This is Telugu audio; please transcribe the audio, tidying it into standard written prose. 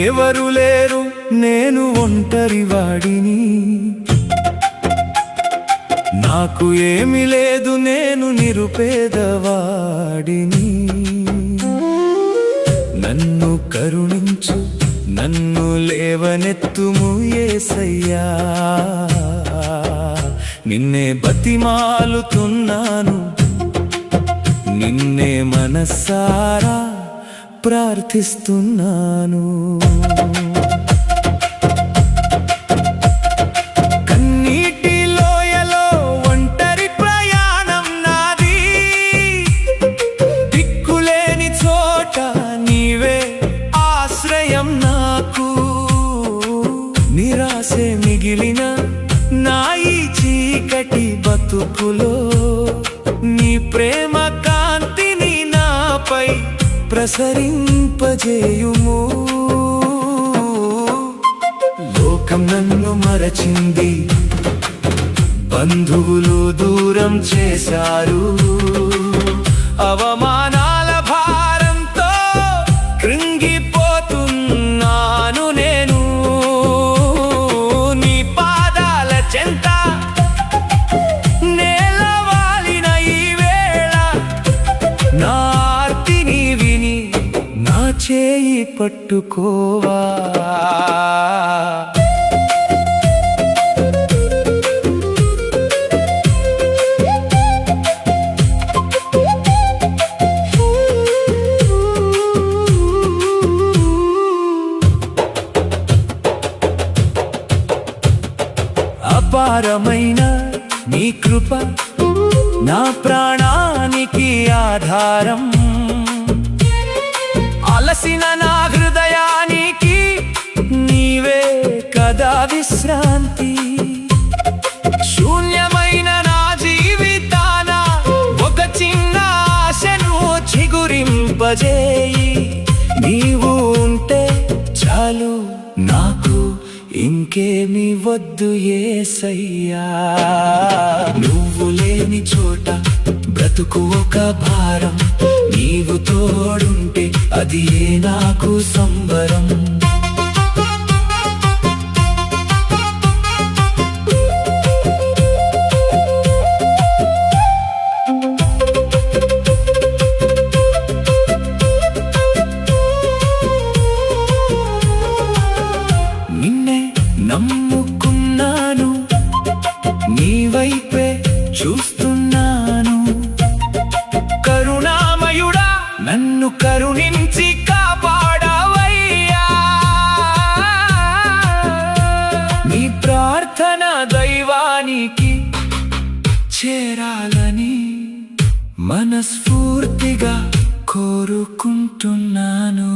ఎవరు లేరు, నేను ఒంటరివాడిని. నాకు ఏమి లేదు, నేను నిరుపేదవాడిని. నన్ను కరుణించు, నన్ను లేవనెత్తుము యేసయ్యా. నిన్నే బతిమాలుతున్నాను, నిన్నే మనసారా ప్రార్థిస్తున్నాను. కన్నీటి లోయలో ఒంటరి ప్రయాణం నాది, దిక్కులేని చోట నీవే ఆశ్రయం నాకు. నిరాశే మిగిలిన నా ఈ చీకటి బతుకులో నీ ప్రేమ కాంతిని నాపై ప్రసరింపజేయుము. లోకం నన్ను మరచింది, బంధువులు దూరం చేశారు. అవమానాల భారంతో కృంగిపోతున్నాను నేను. నీ పాదాల చెంత నేలవాలిన ఈ వేళ నా ఆర్తిని విని నా చేయి పట్టుకోవా. అపారమైన నీ కృప నా ప్రాణానికి ఆధారం. అలసిన నా హృదయానికి నీవే కదా విశ్రాంతి. శూన్యమైన నా జీవితాన ఒక చిన్న ఆశను చిగురింపజేయి. నీవు ఉంటే చాలు నాకు, ఇంకేమి వద్దు యేసయ్యా. నువ్వు లేని చోట బ్రతుకు ఒక భారం, నీవు తోడుంటే అది ఏ నాకు సంబరం. నిన్నే నమ్ముకున్నాను, నీ వైపే చూస్తున్నాను. కరుణామయుడా, నన్ను కరుణించి కాపాడవయ్యా. నీ ప్రార్థన దైవానికి చేరాలని మనస్ఫూర్తిగా కోరుకుంటున్నాను.